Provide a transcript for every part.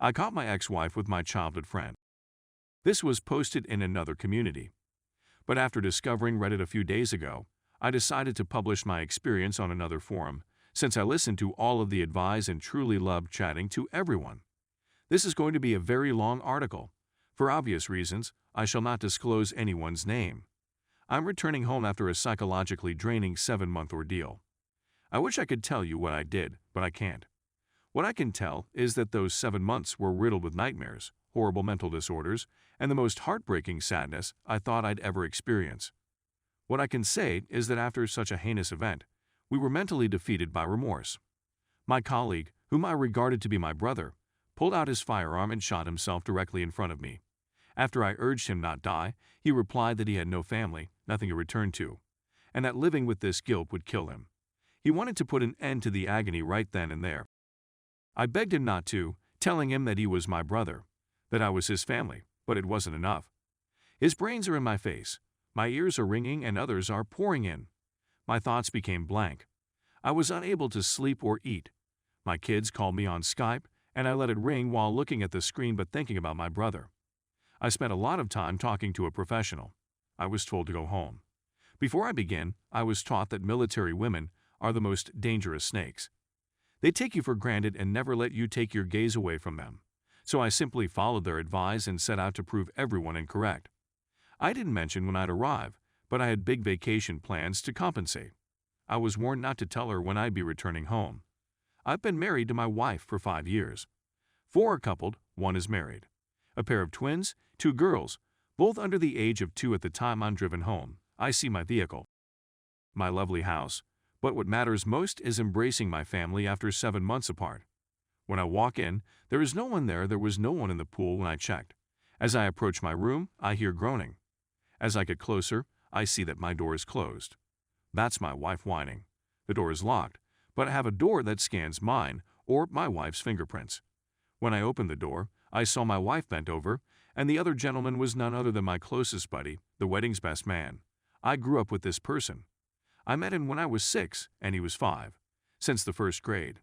I caught my ex-wife with my childhood friend. This was posted in another community. But after discovering Reddit a few days ago, I decided to publish my experience on another forum, since I listened to all of the advice and truly loved chatting to everyone. This is going to be a very long article. For obvious reasons, I shall not disclose anyone's name. I'm returning home after a psychologically draining 7-month ordeal. I wish I could tell you what I did, but I can't. What I can tell is that those 7 months were riddled with nightmares, horrible mental disorders, and the most heartbreaking sadness I thought I'd ever experience. What I can say is that after such a heinous event, we were mentally defeated by remorse. My colleague, whom I regarded to be my brother, pulled out his firearm and shot himself directly in front of me. After I urged him not die, he replied that he had no family, nothing to return to, and that living with this guilt would kill him. He wanted to put an end to the agony right then and there. I begged him not to, telling him that he was my brother, that I was his family, but it wasn't enough. His brains are in my face, my ears are ringing and others are pouring in. My thoughts became blank. I was unable to sleep or eat. My kids called me on Skype, and I let it ring while looking at the screen but thinking about my brother. I spent a lot of time talking to a professional. I was told to go home. Before I begin, I was taught that military women are the most dangerous snakes. They take you for granted and never let you take your gaze away from them. So I simply followed their advice and set out to prove everyone incorrect. I didn't mention when I'd arrive, but I had big vacation plans to compensate. I was warned not to tell her when I'd be returning home. I've been married to my wife for 5 years. 4 are coupled, 1 is married. A pair of twins, 2 girls, both under the age of 2 at the time I'm driven home. I see my vehicle, my lovely house, but what matters most is embracing my family after 7 months apart. When I walk in, there is no one there. There was no one in the pool when I checked. As I approach my room, I hear groaning. As I get closer, I see that my door is closed. That's my wife whining. The door is locked, but I have a door that scans mine or my wife's fingerprints. When I opened the door, I saw my wife bent over, and the other gentleman was none other than my closest buddy, the wedding's best man. I grew up with this person. I met him when I was 6 and he was 5, since the 1st grade.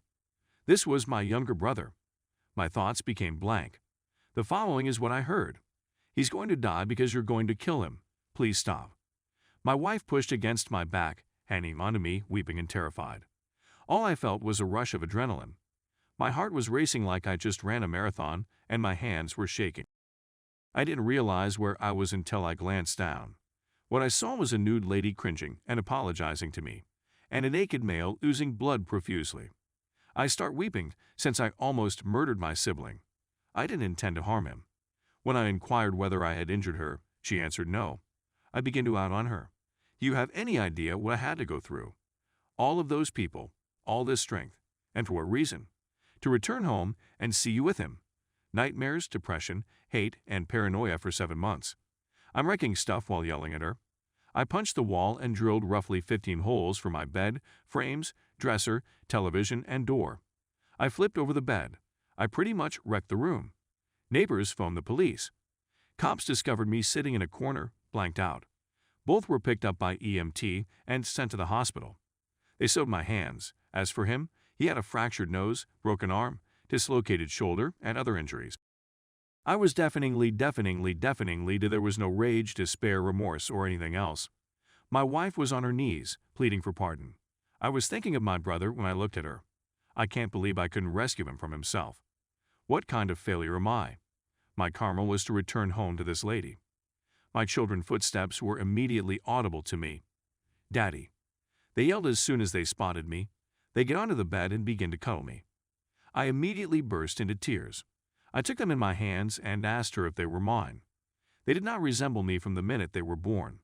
This was my younger brother. My thoughts became blank. The following is what I heard. He's going to die because you're going to kill him. Please stop. My wife pushed against my back, hanging onto me, weeping and terrified. All I felt was a rush of adrenaline. My heart was racing like I just ran a marathon, and my hands were shaking. I didn't realize where I was until I glanced down. What I saw was a nude lady cringing and apologizing to me, and a naked male oozing blood profusely. I start weeping since I almost murdered my sibling. I didn't intend to harm him. When I inquired whether I had injured her, she answered no. I began to out on her. Do you have any idea what I had to go through? All of those people, all this strength, and for what reason? To return home and see you with him. Nightmares, depression, hate, and paranoia for 7 months. I'm wrecking stuff while yelling at her. I punched the wall and drilled roughly 15 holes for my bed, frames, dresser, television, and door. I flipped over the bed. I pretty much wrecked the room. Neighbors phoned the police. Cops discovered me sitting in a corner, blanked out. Both were picked up by EMT and sent to the hospital. They sewed my hands. As for him, he had a fractured nose, broken arm, dislocated shoulder, and other injuries. I was deafeningly there was no rage, despair, remorse, or anything else. My wife was on her knees, pleading for pardon. I was thinking of my brother when I looked at her. I can't believe I couldn't rescue him from himself. What kind of failure am I? My karma was to return home to this lady. My children's footsteps were immediately audible to me. Daddy. They yelled as soon as they spotted me. They get onto the bed and begin to cuddle me. I immediately burst into tears. I took them in my hands and asked her if they were mine. They did not resemble me from the minute they were born.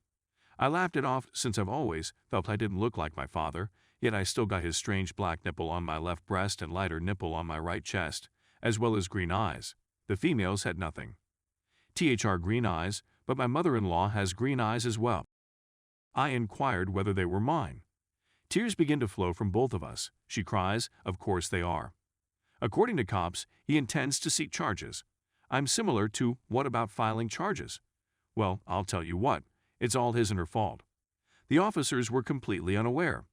I laughed it off since I've always felt I didn't look like my father, yet I still got his strange black nipple on my left breast and lighter nipple on my right chest, as well as green eyes. The females had nothing. Green eyes, but my mother-in-law has green eyes as well. I inquired whether they were mine. Tears begin to flow from both of us. She cries, "Of course they are." According to cops, he intends to seek charges. I'm similar to, what about filing charges? Well, I'll tell you what, it's all his and her fault. The officers were completely unaware.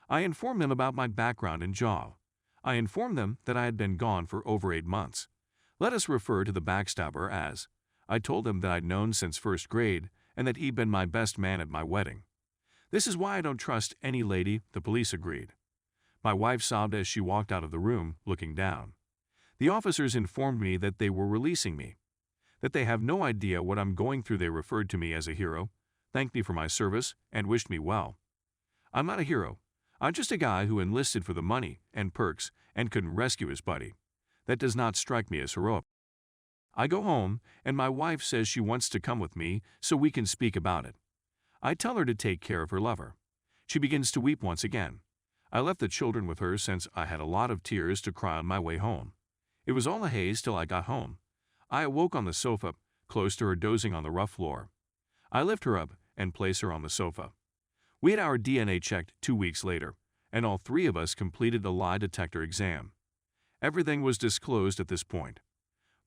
I informed them about my background and job. I informed them that I had been gone for over 8 months. Let us refer to the backstabber as, I told him that I'd known since first grade and that he'd been my best man at my wedding. This is why I don't trust any lady, the police agreed. My wife sobbed as she walked out of the room, looking down. The officers informed me that they were releasing me, that they have no idea what I'm going through. They referred to me as a hero, thanked me for my service, and wished me well. I'm not a hero. I'm just a guy who enlisted for the money and perks and couldn't rescue his buddy. That does not strike me as heroic. I go home, and my wife says she wants to come with me so we can speak about it. I tell her to take care of her lover. She begins to weep once again. I left the children with her since I had a lot of tears to cry on my way home. It was all a haze till I got home. I awoke on the sofa, close to her dozing on the rough floor. I lift her up and place her on the sofa. We had our DNA checked 2 weeks later, and all 3 of us completed a lie detector exam. Everything was disclosed at this point.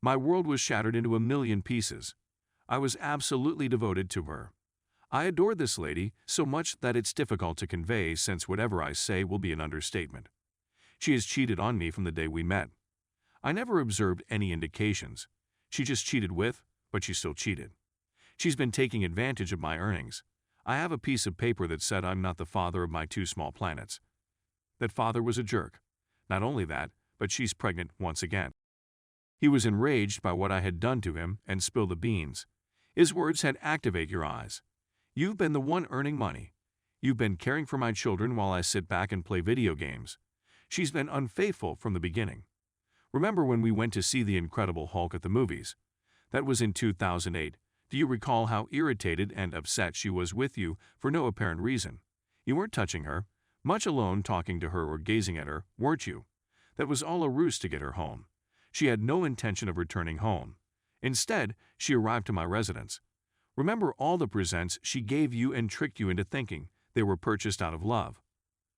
My world was shattered into a million pieces. I was absolutely devoted to her. I adored this lady so much that it's difficult to convey, since whatever I say will be an understatement. She has cheated on me from the day we met. I never observed any indications. She just cheated with, but she still cheated. She's been taking advantage of my earnings. I have a piece of paper that said I'm not the father of my 2 small planets. That father was a jerk. Not only that, but she's pregnant once again. He was enraged by what I had done to him and spilled the beans. His words had "Activate your eyes. You've been the one earning money. You've been caring for my children while I sit back and play video games. She's been unfaithful from the beginning. Remember when we went to see The Incredible Hulk at the movies? That was in 2008. Do you recall how irritated and upset she was with you for no apparent reason? You weren't touching her, much alone talking to her or gazing at her, weren't you? That was all a ruse to get her home. She had no intention of returning home. Instead, she arrived to my residence. Remember all the presents she gave you and tricked you into thinking they were purchased out of love.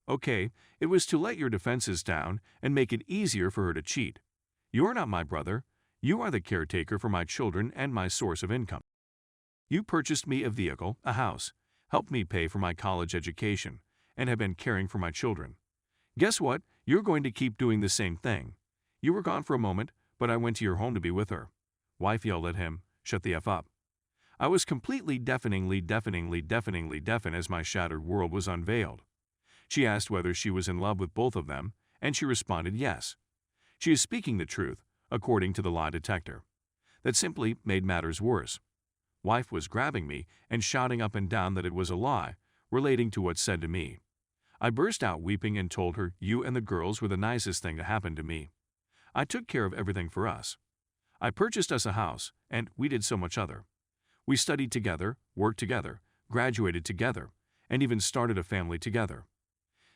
Okay, it was to let your defenses down and make it easier for her to cheat. You're not my brother. You are the caretaker for my children and my source of income. You purchased me a vehicle, a house, helped me pay for my college education, and have been caring for my children. Guess what? You're going to keep doing the same thing. You were gone for a moment, but I went to your home to be with her. Wife yelled at him, "Shut the F up." I was completely deafeningly deafened as my shattered world was unveiled. She asked whether she was in love with both of them, and she responded yes. She is speaking the truth, according to the lie detector. That simply made matters worse. Wife was grabbing me and shouting up and down that it was a lie, relating to what's said to me. I burst out weeping and told her you and the girls were the nicest thing to happen to me. I took care of everything for us. I purchased us a house, and we did so much other. We studied together, worked together, graduated together, and even started a family together.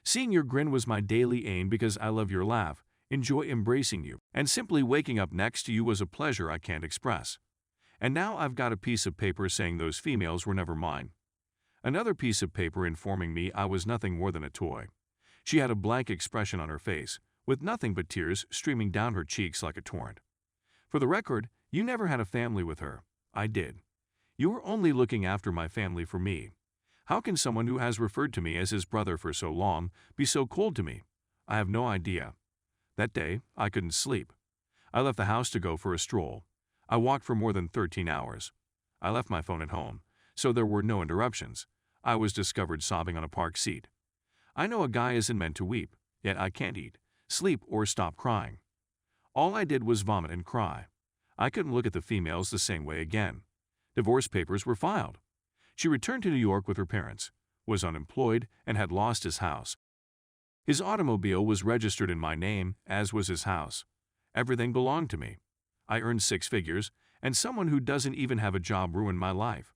Seeing your grin was my daily aim because I love your laugh, enjoy embracing you, and simply waking up next to you was a pleasure I can't express. And now I've got a piece of paper saying those females were never mine. Another piece of paper informing me I was nothing more than a toy. She had a blank expression on her face, with nothing but tears streaming down her cheeks like a torrent. For the record, you never had a family with her. I did. You were only looking after my family for me. How can someone who has referred to me as his brother for so long be so cold to me? I have no idea. That day, I couldn't sleep. I left the house to go for a stroll. I walked for more than 13 hours. I left my phone at home, so there were no interruptions. I was discovered sobbing on a park seat. I know a guy isn't meant to weep, yet I can't eat, sleep, or stop crying. All I did was vomit and cry. I couldn't look at the females the same way again. Divorce papers were filed. She returned to New York with her parents, was unemployed, and had lost his house. His automobile was registered in my name, as was his house. Everything belonged to me. I earned 6 figures, and someone who doesn't even have a job ruined my life.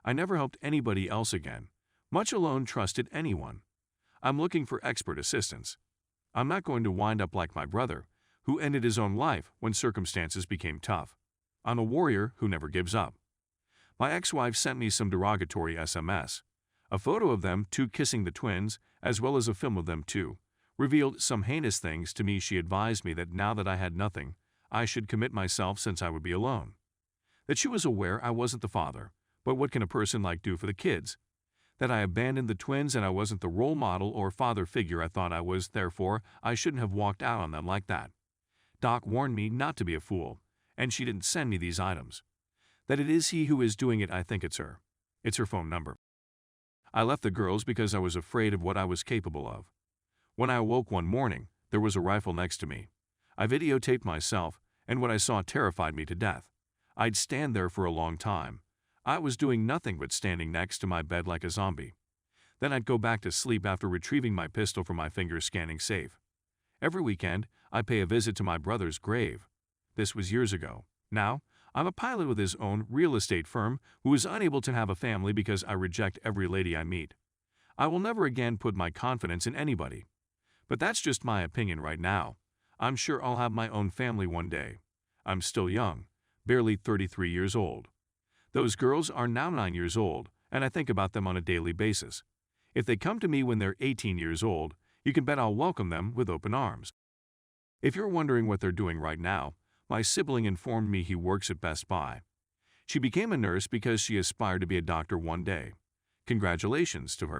I never helped anybody else again, much alone trusted anyone. I'm looking for expert assistance. I'm not going to wind up like my brother, who ended his own life when circumstances became tough. I'm a warrior who never gives up. My ex-wife sent me some derogatory SMS. A photo of them 2 kissing the twins, as well as a film of them 2, revealed some heinous things to me. She advised me that now that I had nothing, I should commit myself since I would be alone. That she was aware I wasn't the father, but what can a person like do for the kids? That I abandoned the twins and I wasn't the role model or father figure I thought I was, therefore I shouldn't have walked out on them like that. Doc warned me not to be a fool, and she didn't send me these items. That it is he who is doing it, I think it's her. It's her phone number. I left the girls because I was afraid of what I was capable of. When I awoke one morning, there was a rifle next to me. I videotaped myself, and what I saw terrified me to death. I'd stand there for a long time. I was doing nothing but standing next to my bed like a zombie. Then I'd go back to sleep after retrieving my pistol from my finger-scanning safe. Every weekend, I pay a visit to my brother's grave. This was years ago. Now, I'm a pilot with his own real estate firm who is unable to have a family because I reject every lady I meet. I will never again put my confidence in anybody. But that's just my opinion right now. I'm sure I'll have my own family one day. I'm still young, barely 33 years old. Those girls are now 9 years old, and I think about them on a daily basis. If they come to me when they're 18 years old, you can bet I'll welcome them with open arms. If you're wondering what they're doing right now, my sibling informed me he works at Best Buy. She became a nurse because she aspired to be a doctor one day. Congratulations to her.